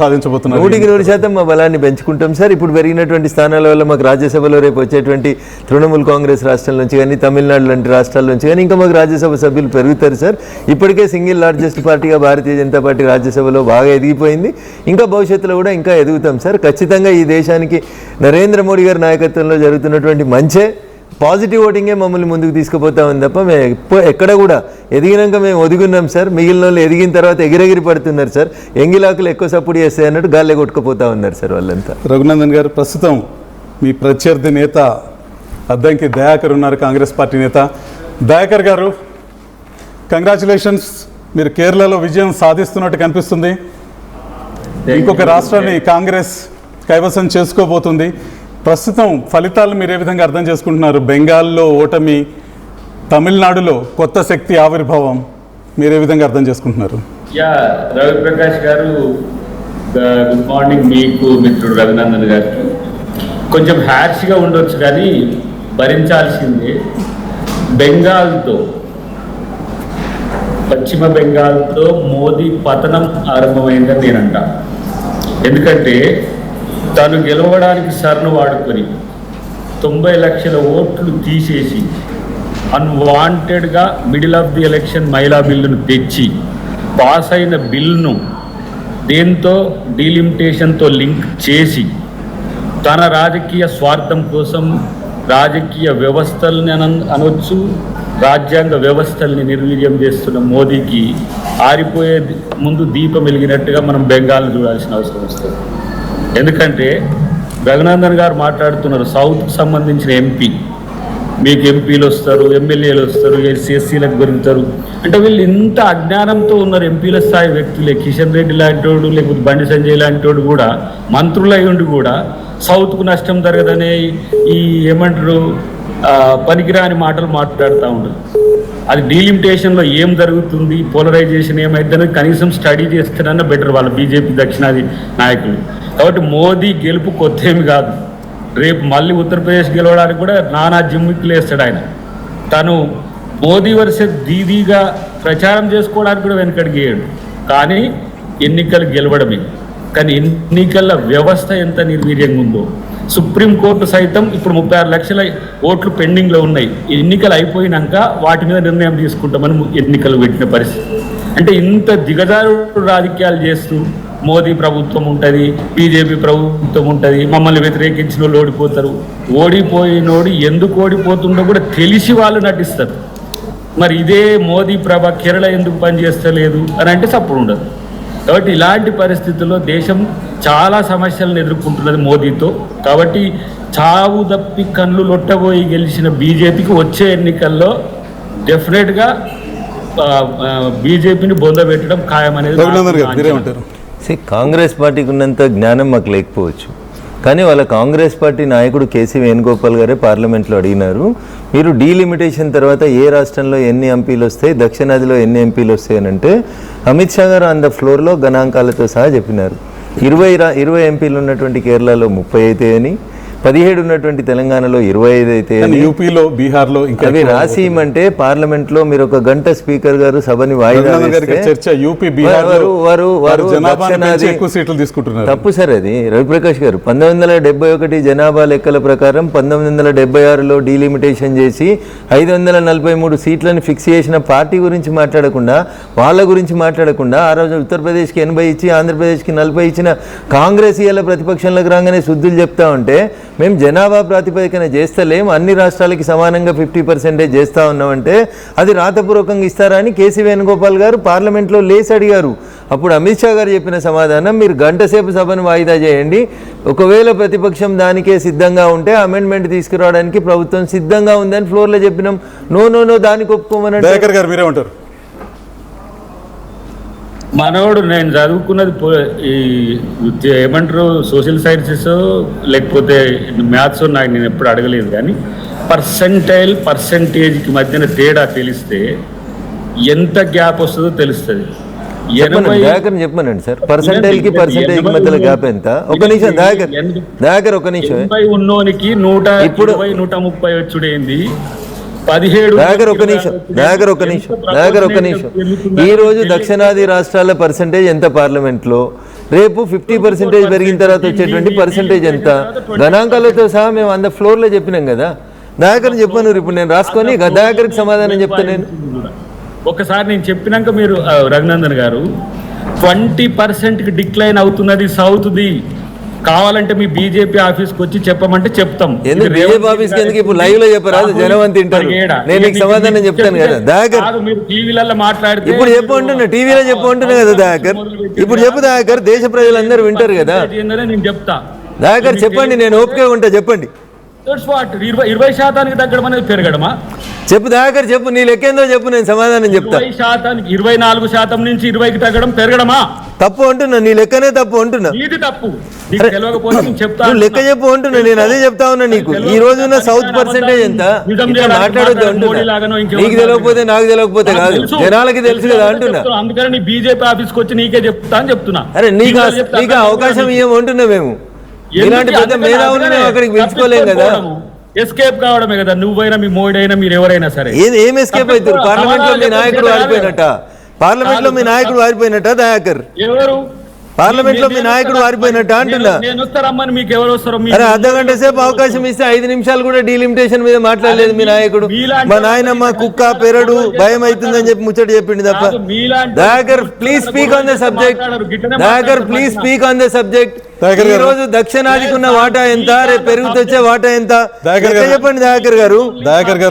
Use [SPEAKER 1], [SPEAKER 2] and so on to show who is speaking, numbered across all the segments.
[SPEAKER 1] సాధించబోతున్నారు.
[SPEAKER 2] 100% మా బలాన్ని పెంచుకుంటాం సార్. ఇప్పుడు పెరిగినటువంటి స్థానాల వల్ల మాకు రాజ్యసభలో రేపు వచ్చేటువంటి తృణమూల్ కాంగ్రెస్ రాష్ట్రాల నుంచి కానీ, తమిళనాడు లాంటి రాష్ట్రాల నుంచి కానీ ఇంకా మాకు రాజ్యసభ సభ్యులు పెరుగుతారు సార్. ఇప్పటికే సింగిల్ లార్జెస్ట్ పార్టీగా భారతీయ జనతా పార్టీ రాజ్యసభలో బాగా ఎదిగిపోయింది. ఇంకా భవిష్యత్తులో కూడా ఇంకా ఎదుగుతాం సార్. ఖచ్చితంగా ఈ దేశానికి నరేంద్ర మోడీ గారి నాయకత్వంలో జరుగుతున్నటువంటి మంచే పాజిటివ్ ఓటింగే మమ్మల్ని ముందుకు తీసుకుపోతామని తప్ప మేము ఎక్కడ కూడా ఎదిగినాక మేము ఒదిగున్నాం సార్. మిగిలిన వాళ్ళు ఎదిగిన తర్వాత ఎగిరెగిరి పడుతున్నారు సార్. ఎంగిలాకులు ఎక్కువ సపోర్ట్ చేస్తాయి అన్నట్టు గాల్లే కొట్టుకుపోతా ఉన్నారు సార్ వాళ్ళంతా.
[SPEAKER 1] రఘునందన్ గారు, ప్రస్తుతం మీ ప్రత్యర్థి నేత అద్దంకి దయాకర్ ఉన్నారు, కాంగ్రెస్ పార్టీ నేత. దయాకర్ గారు, కంగ్రాచులేషన్స్, మీరు కేరళలో విజయం సాధిస్తున్నట్టు కనిపిస్తుంది. ఇంకొక రాష్ట్రాన్ని కాంగ్రెస్ కైవసం చేసుకోబోతుంది. ప్రస్తుతం ఫలితాలు మీరు ఏ విధంగా అర్థం చేసుకుంటున్నారు? బెంగాల్లో ఓటమి, తమిళనాడులో కొత్త శక్తి ఆవిర్భావం, మీరు ఏ విధంగా అర్థం చేసుకుంటున్నారు?
[SPEAKER 3] రవి ప్రకాష్ గారు, గుడ్ మార్నింగ్ మీకు, మిత్రుడు రఘునందన్ గారికి. కొంచెం హ్యాష్గా ఉండొచ్చు కానీ భరించాల్సిందే. బెంగాల్తో, పశ్చిమ బెంగాల్తో మోదీ పతనం ఆరంభమైందని నేను అంటా. ఎందుకంటే తను గెలవడానికి సర్ను వాడుకొని 90 లక్షల ఓట్లు తీసేసి అన్వాంటెడ్గా మిడిల్ ఆఫ్ ది ఎలక్షన్ మహిళా బిల్లును తెచ్చి పాస్ అయిన బిల్లును దేంతో డీలిమిటేషన్తో లింక్ చేసి తన రాజకీయ స్వార్థం కోసం రాజకీయ వ్యవస్థల్ని అనవచ్చు, రాజ్యాంగ వ్యవస్థల్ని నిర్వీర్యం చేస్తున్న మోదీకి ఆరిపోయే ముందు దీపం వెలిగినట్టుగా మనం బెంగాల్ని చూడాల్సిన అవసరం వస్తుంది. ఎందుకంటే రఘునందన్ గారు మాట్లాడుతున్నారు సౌత్కి సంబంధించిన ఎంపీ, మీకు ఎంపీలు వస్తారు, ఎమ్మెల్యేలు వస్తారు, ఎస్సీలకు పెరుగుతారు అంటే వీళ్ళు ఇంత అజ్ఞానంతో ఉన్నారు. ఎంపీల స్థాయి వ్యక్తులే, కిషన్ రెడ్డి లాంటి వాడు, లేకపోతే బండి సంజయ్ లాంటి వాడు కూడా మంత్రులు అయి ఉండి కూడా సౌత్కు నష్టం జరగదనే ఈ ఏమంటారు పనికిరాని మాటలు మాట్లాడుతూ ఉండదు. అది డీలిమిటేషన్లో ఏం జరుగుతుంది, పోలరైజేషన్ ఏమైందని కనీసం స్టడీ చేస్తారన్న బెటర్ వాళ్ళ బీజేపీ దక్షిణాది నాయకులు. కాబట్టి మోదీ గెలుపు కొత్త ఏమి కాదు. రేపు మళ్ళీ ఉత్తరప్రదేశ్ గెలవడానికి కూడా నానా జిమ్మిక్లు వేస్తాడు ఆయన. తను మోదీ వరుస దీదీగా ప్రచారం చేసుకోవడానికి కూడా వెనకడిగేయడు. కానీ ఎన్నికలు గెలవడమే. కానీ ఎన్నికల వ్యవస్థ ఎంత నిర్వీర్యంగా ఉందో, సుప్రీంకోర్టు సైతం ఇప్పుడు 36 లక్షల ఓట్లు పెండింగ్లో ఉన్నాయి. ఎన్నికలు అయిపోయినాక వాటి మీద నిర్ణయం తీసుకుంటామని ఎన్నికలు పెట్టిన పరిస్థితి. అంటే ఇంత దిగజారుడు రాజకీయాలు చేస్తూ మోదీ ప్రభుత్వం ఉంటుంది, బీజేపీ ప్రభుత్వం ఉంటుంది, మమ్మల్ని వ్యతిరేకించిన వాళ్ళు ఓడిపోతారు, ఓడిపోయినోడు ఎందుకు ఓడిపోతుండో కూడా తెలిసి వాళ్ళు నటిస్తారు. మరి ఇదే మోదీ ప్రభ కేరళ ఎందుకు పనిచేస్తలేదు అని అంటే సప్పుడు ఉండదు. కాబట్టి ఇలాంటి పరిస్థితుల్లో దేశం చాలా సమస్యలను ఎదుర్కొంటున్నది మోదీతో. కాబట్టి చావు తప్పి కళ్ళు లొట్టబోయి గెలిచిన బీజేపీకి వచ్చే ఎన్నికల్లో డెఫినెట్గా బీజేపీని బొందబెట్టడం ఖాయమనేది.
[SPEAKER 2] కాంగ్రెస్ పార్టీకి ఉన్నంత జ్ఞానం మాకు లేకపోవచ్చు, కానీ వాళ్ళ కాంగ్రెస్ పార్టీ నాయకుడు కేసీ వేణుగోపాల్ గారే పార్లమెంట్లో అడిగినారు, మీరు డీలిమిటేషన్ తర్వాత ఏ రాష్ట్రంలో ఎన్ని ఎంపీలు వస్తాయి, దక్షిణాదిలో ఎన్ని ఎంపీలు వస్తాయి అని అంటే అమిత్ షా గారు ఆన్ ద ఫ్లోర్లో గణాంకాలతో సహా చెప్పినారు. 20 ఎంపీలు ఉన్నటువంటి కేరళలో 30 అయితే అని, 17 ఉన్నటువంటి తెలంగాణలో 25 అయితే అని,
[SPEAKER 1] యూపీలో, బీహార్లో ఇంకా
[SPEAKER 2] అవి రాసిమంటే పార్లమెంట్లో మీరు ఒక గంట స్పీకర్ గారు సభని వాయిదా తప్పు సార్. అది రవిప్రకాష్ గారు 1971 జనాభా లెక్కల ప్రకారం 1976లో డీలిమిటేషన్ చేసి 543 సీట్లను ఫిక్స్ చేసిన పార్టీ గురించి మాట్లాడకుండా, వాళ్ళ గురించి మాట్లాడకుండా, ఆ రోజు ఉత్తరప్రదేశ్కి 80 ఇచ్చి ఆంధ్రప్రదేశ్కి 40 ఇచ్చిన కాంగ్రెస్ ఇవాళ ప్రతిపక్షంలోకి రాగానే శుద్ధులు చెప్తా ఉంటే మేము జనాభా ప్రాతిపదికన చేస్తలేం, అన్ని రాష్ట్రాలకి సమానంగా 50% చేస్తూ ఉన్నామంటే అది రాతపూర్వకంగా ఇస్తారా అని కేసీ వేణుగోపాల్ గారు పార్లమెంట్లో లేచి అడిగారు. అప్పుడు అమిత్ షా గారు చెప్పిన సమాధానం, మీరు గంట సేపు సభను వాయిదా చేయండి, ఒకవేళ ప్రతిపక్షం దానికే సిద్ధంగా ఉంటే అమెండ్మెంట్ తీసుకురావడానికి ప్రభుత్వం సిద్ధంగా ఉందని ఫ్లోర్లో చెప్పినాం. నో దానికి ఒప్పుకోమని
[SPEAKER 1] మీరేమంటారు?
[SPEAKER 3] మనోడు నేను చదువుకున్నది ఏమంటారు సోషల్ సైన్సెస్ లేకపోతే మ్యాథ్స్ నాకు నేను ఎప్పుడు అడగలేదు. కానీ పర్సెంటేజ్కి మధ్యన తేడా తెలిస్తే ఎంత గ్యాప్ వస్తుందో తెలుస్తుంది.
[SPEAKER 2] చెప్పమనండి సార్, పర్సెంటేజ్కి మధ్యలో గ్యాప్ ఎంత? ఒక నిమిషం దాగర్, ఒక నిమిషం.
[SPEAKER 3] 80 ఉన్నోనికి 120, 130 వచ్చుడేంది,
[SPEAKER 2] దయాకర్ ఒక నిమిషం ఈ రోజు దక్షిణాది రాష్ట్రాల పర్సంటేజ్ ఎంత పార్లమెంట్లో, రేపు 50% పెరిగిన తర్వాత వచ్చేటువంటి పర్సంటేజ్ ఎంత, గణాంకాలతో సహా మేము అంత ఫ్లోర్లో చెప్పినాం కదా. దయాకర్ చెప్పాను, ఇప్పుడు నేను రాసుకొని దయాకర్కి సమాధానం చెప్తాను. నేను
[SPEAKER 3] ఒకసారి నేను చెప్పినాక మీరు రఘునందన్ గారు 20%కి డిక్లైన్ అవుతున్నది సౌత్ది, కావాలంటే మీ బీజేపీ ఆఫీస్కి వచ్చి చెప్పమంటే చెప్తాం.
[SPEAKER 2] ఎందుకు బీజేపీ ఆఫీస్కి ఎందుకు ఇప్పుడు లైవ్ లో చెప్పరాదు, జనం అంత తింటారు. నేను నీకు సమాధానం చెప్తాను కదా దయాకర్.
[SPEAKER 3] మీరు టీవీలలో మాట్లాడితే
[SPEAKER 2] ఇప్పుడు చెప్పు అంటున్నా, టీవీలో చెప్పు అంటున్నా కదా దయాకర్. ఇప్పుడు చెప్పు దయాకర్, దేశ ప్రజలందరూ వింటారు కదా.
[SPEAKER 3] నేను చెప్తా
[SPEAKER 2] దయాకర్ చెప్పండి, నేను ఓపిక ఉంటా, చెప్పండి.
[SPEAKER 3] 20% తగ్గడం అనేది పెరగడమా?
[SPEAKER 2] చెప్పు దయాకర్, చెప్పు నీ లెక్కేందో చెప్పు, నేను సమాధానం చెప్తా.
[SPEAKER 3] 24% నుంచి 20కి తగ్గడం పెరగడమా?
[SPEAKER 2] తప్పు అంటున్నా, నీ లెక్కనే తప్పు అంటున్నా.
[SPEAKER 3] ఇది తప్పు,
[SPEAKER 2] నువ్వు లెక్క చెప్పు అంటున్నా, నేను అదే చెప్తా ఉన్నా. నీకు ఈ రోజు ఉన్న సౌత్ పర్సెంటేజ్ ఎంత మాట్లాడొద్దు అంటున్నా. నీకు తెలియకపోతే నాకు తెలియకపోతే కాదు, జనాలకి తెలుసు కదా అంటున్నా.
[SPEAKER 3] అందుకని బీజేపీ ఆఫీస్కి వచ్చి నీకే చెప్తా అని చెప్తున్నా.
[SPEAKER 2] అరే నీకు అవకాశం ఇవ్వమంటున్నా. మేము ఇలాంటి పెద్ద మేధావులు మేము అక్కడికి పిలుచుకోలేం కదా.
[SPEAKER 3] ఎస్కేప్ కావడమే కదా, నువ్వైనా మీ మోడీ అయినా మీరు ఎవరైనా సరే.
[SPEAKER 2] ఏం ఎస్కేప్ అవుతారు? పార్లమెంట్ లో మీ నాయకుడు వారిపోయినట్ట, పార్లమెంట్ లో మీ నాయకుడు వారిపోయినట్ట దయాకర్.
[SPEAKER 3] ఎవరు
[SPEAKER 2] పార్లమెంట్ లో మీ నాయకుడు వారిపోయినట్ట అంటున్నా.
[SPEAKER 3] నేను వస్తారమ్మని మీకు ఎవరు వస్తారో.
[SPEAKER 2] అరే అర్ధగంట సేపు అవకాశం ఇస్తే 5 నిమిషాలు కూడా డీలిమిటేషన్ మీద మాట్లాడలేదు మీ నాయకుడు. మా నాయనమ్మ కుక్క పెరడు భయం అవుతుందని చెప్పి ముచ్చట చెప్పింది తప్ప. Dayakar please speak on the subject. Dayakar please speak on the subject. ఈ రోజు దక్షిణాదికి ఉన్న వాటా ఎంత, రేపు పెరుగుతొచ్చే వాటా ఎంత చెప్పండి దయాకర్ గారు.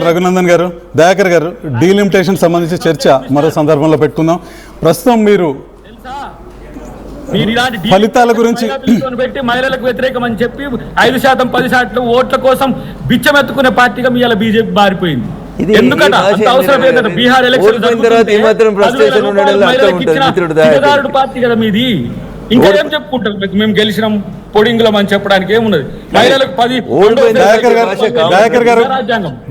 [SPEAKER 1] రఘునందన్ గారు, దయాకర్ గారు, డీలిమిటేషన్ సంబంధించి చర్చ మరో సందర్భంలో పెట్టుకుందాం. ప్రస్తుతం మీరు ఫలితాల గురించి
[SPEAKER 3] పెట్టి మహిళలకు వ్యతిరేకం అని చెప్పి 5% 10% ఓట్ల కోసం బిచ్చమెత్తుకునే పార్టీగా మీ బీజేపీ మారిపోయింది. ఎందుకంటే బీహార్ ఎలక్షన్ పార్టీ కదా మీది. ఇంకా ఏం చెప్పుకుంటారు? మేము గెలిచినాం పొడింగులం అని చెప్పడానికి ఏమున్నది? మహిళలకు 10.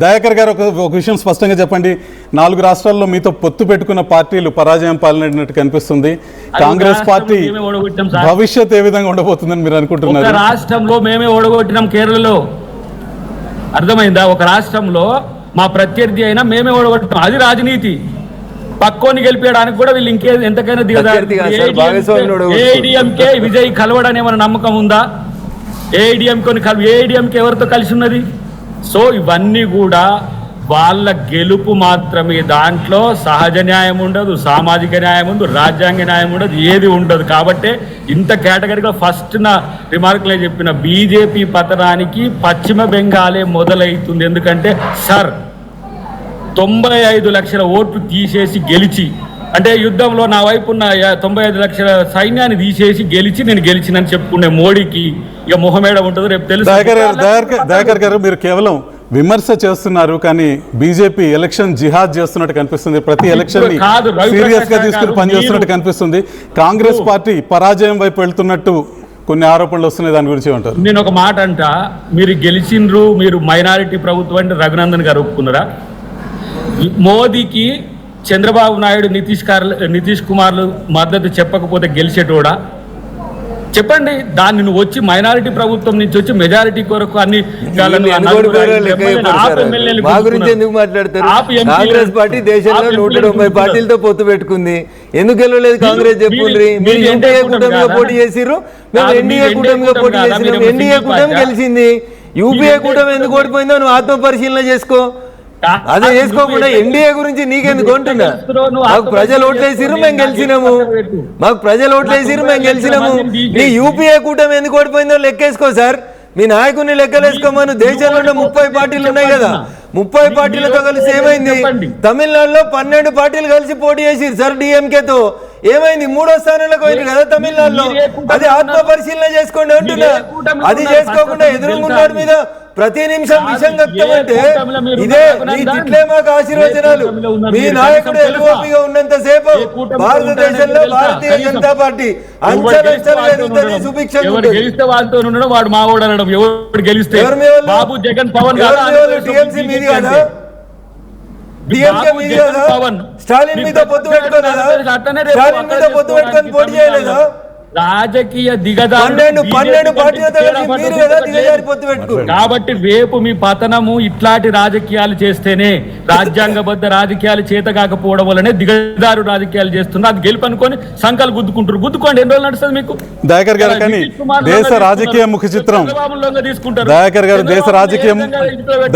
[SPEAKER 1] దయాకర్ గారు ఒక విషయం స్పష్టంగా చెప్పండి. 4 రాష్ట్రాల్లో మీతో పొత్తు పెట్టుకున్న పార్టీలు పరాజయం పాలనట్టు కనిపిస్తుంది. కాంగ్రెస్ పార్టీ భవిష్యత్ ఏ విధంగా ఉండబోతుందని మీరు అనుకుంటున్నారు?
[SPEAKER 3] ఒక రాష్ట్రంలో మేమే ఓడగొట్టినాం, కేరళలో. అర్థమైందా? ఒక రాష్ట్రంలో మా ప్రత్యర్థి అయినా మేమే ఓడగొట్టినాం. అది రాజనీతి. పక్కోని గెలిపేయడానికి కూడా వీళ్ళు ఎంతకైనా దిగదారు. ఏఐడిఎంకే విజయ్ కలవడని ఏమైనా నమ్మకం ఉందా? ఏఐడిఎంకే ఎవరితో కలిసి ఉన్నది? సో ఇవన్నీ కూడా వాళ్ళ గెలుపు మాత్రమే. దాంట్లో సహజ న్యాయం ఉండదు, సామాజిక న్యాయం ఉండదు, రాజ్యాంగ న్యాయం ఉండదు, ఏది ఉండదు. కాబట్టి ఇంత కేటగిరీగా ఫస్ట్ నా రిమార్క్లే చెప్పిన బీజేపీ పతనానికి పశ్చిమ బెంగాలే మొదలవుతుంది. ఎందుకంటే సార్ 95 లక్షల ఓట్లు తీసేసి గెలిచి, అంటే యుద్ధంలో నా వైపు ఉన్న 95 లక్షల సైన్యాన్ని తీసేసి గెలిచి నేను గెలిచినని చెప్పుకునే మోడీకి ఇక మొహమేడ ఉంటుంది రేపు తెలుసు.
[SPEAKER 1] దయాకర్ గారు, మీరు కేవలం విమర్శ చేస్తున్నారు, కానీ బీజేపీ ఎలక్షన్ జిహాద్ చేస్తున్నట్టు కనిపిస్తుంది. ప్రతి ఎలక్షన్ ని సీరియస్ గా తీసుకుని పనిచేస్తున్నట్టు కనిపిస్తుంది. కాంగ్రెస్ పార్టీ పరాజయం వైపు వెళ్తున్నట్టు కొన్ని ఆరోపణలు వస్తున్నాయి, దాని గురించి ఉంటారు.
[SPEAKER 3] నేను ఒక మాట అంట, మీరు గెలిచిండ్రు, మీరు మైనారిటీ ప్రభుత్వం అంటే రఘునందన్ గారు ఒప్పుకున్నారా? మోదీకి చంద్రబాబు నాయుడు నితీష్ కుమార్లు మద్దతు చెప్పకపోతే గెలిచేటోడా? చెప్పండి. దాన్ని నువ్వు వచ్చి మైనారిటీ ప్రభుత్వం నుంచి వచ్చి మెజారిటీ కొరకు అన్ని
[SPEAKER 2] మా గురించి ఎందుకు మాట్లాడతారు? కాంగ్రెస్ పార్టీ దేశంలో 190 పార్టీలతో పొత్తు పెట్టుకుంది. ఎందుకు గెలవలేదు కాంగ్రెస్? చెప్పుండ్రి. మీరు ఎన్డీఏ కూటమిగా పోటీ చేసిర్రు, మేము ఎన్డీఏ కూటమిగా పోటీ చేసినాం. ఎన్డీఏ కూటమి గెలిచింది. యూపీఏ కూటమి ఎందుకు ఓడిపోయిందో నువ్వు ఆత్మ పరిశీలన చేసుకో. అదే చేసుకోకుండా ఎన్డీఏ గురించి నీకెందుకు అంటున్నా? మాకు ప్రజలు ఓట్లేసిరు, మేము గెలిచినాము. నీ యూపీఏ కూటమి ఎందుకు ఓడిపోయిందో లెక్కేసుకో సార్. మీ నాయకుడిని లెక్కలేసుకోమను. దేశంలో 30 పార్టీలు ఉన్నాయి కదా, 30 పార్టీలతో కలిసి ఏమైంది? తమిళనాడులో 12 పార్టీలు కలిసి పోటీ చేసిరు సార్ డిఎంకేతో. ఏమైంది? 3వ స్థానంలోకి పోయింది కదా తమిళనాడులో. అది ఆత్మ పరిశీలన చేసుకోండి అంటున్నా. అది చేసుకోకుండా ఎదురుగున్నాడు మీద ప్రతి నిమిషం విషయం చెప్తామంటే ఇదే నీ తిట్లే మాకు ఆశీర్వచనాలు. మీ నాయకుడు ఎలుగోపిగా ఉన్నంత సేపు భారతదేశంలో భారతీయ జనతా పార్టీ అంచెలంచెలుగా ఎదుగుతుంది, సుభిక్షంగా
[SPEAKER 3] గెలిస్తే వాళ్ళతో ఉండడం, వాడు మావోడు అనడం. ఎవరు గెలిస్తే బాబు జగన్ పవన్
[SPEAKER 2] టీఎంసీ మీది కదా, డిఎంకే మీది కదా. స్టాలిన్ మీద పొత్తు పెట్టుకోలేదా? స్టాలిన్ మీద పొత్తు పెట్టుకొని పోటీ చేయలేదా?
[SPEAKER 3] రాజకీయ దిగజారు
[SPEAKER 2] 12 పార్టీలతో కలిసి మీరు కదా దిగజారి పొత్తు పెట్టుకున్నారు.
[SPEAKER 3] కాబట్టి రేపు మీ పతనము ఇట్లాంటి రాజకీయాలు చేస్తేనే, రాజ్యాంగబద్ధ రాజకీయాలు చేత కాకపోవడం వల్లనే దిగజారు రాజకీయాలు చేస్తున్నారు. అది గెలుపు అనుకొని సంకలు గుద్దుకుంటారు. గుద్దుకోండి, ఎన్ని రోజులు నడుస్తుంది మీకు?
[SPEAKER 1] దయాకర్ గారు, కానీ దేశ రాజకీయ ముఖ చిత్రం దయాకర్ గారు, దేశ రాజకీయం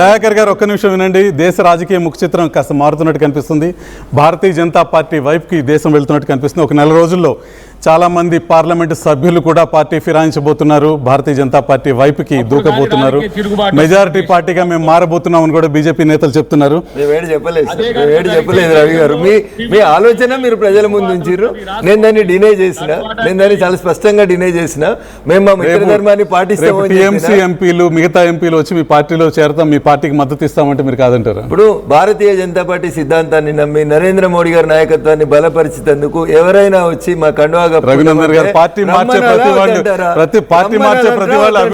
[SPEAKER 1] దయాకర్ గారు ఒక్క నిమిషం వినండి. దేశ రాజకీయ ముఖ చిత్రం కాస్త మారుతున్నట్టు కనిపిస్తుంది. భారతీయ జనతా పార్టీ వైపుకి దేశం వెళ్తున్నట్టు కనిపిస్తుంది. ఒక నెల రోజుల్లో చాలా మంది పార్లమెంటు సభ్యులు కూడా పార్టీ ఫిరాయించబోతున్నారు, భారతీయ జనతా పార్టీ వైపుకి దూకబోతున్నారు. మెజారిటీ పార్టీగా మేము మారబోతున్నామని కూడా బీజేపీ నేతలు చెప్తున్నారు.
[SPEAKER 2] మేమేడు చెప్పలేదు రవి గారు. మీ ఆలోచన మీరు ప్రజల ముందు ఉంచారు. నేను దాన్ని డినై చేసిన, నేను దాన్ని చాలా స్పష్టంగా డినై చేసిన. మేము మా మిత్ర ధర్మాన్ని పాటిస్తాము.
[SPEAKER 1] టీఎంసీ ఎంపీలు, మిగతా ఎంపీలు వచ్చి మీ పార్టీలో చేరతాం, మీ పార్టీకి మద్దతు ఇస్తామంటే మీరు కాదంటారు.
[SPEAKER 2] ఇప్పుడు భారతీయ జనతా పార్టీ సిద్ధాంతాన్ని నమ్మి నరేంద్ర మోడీ గారి నాయకత్వాన్ని బలపరిచేందుకు ఎవరైనా వచ్చి మా కండువా
[SPEAKER 1] రఘునందన్ గారు, పార్టీ మార్చే ప్రతి వాళ్ళు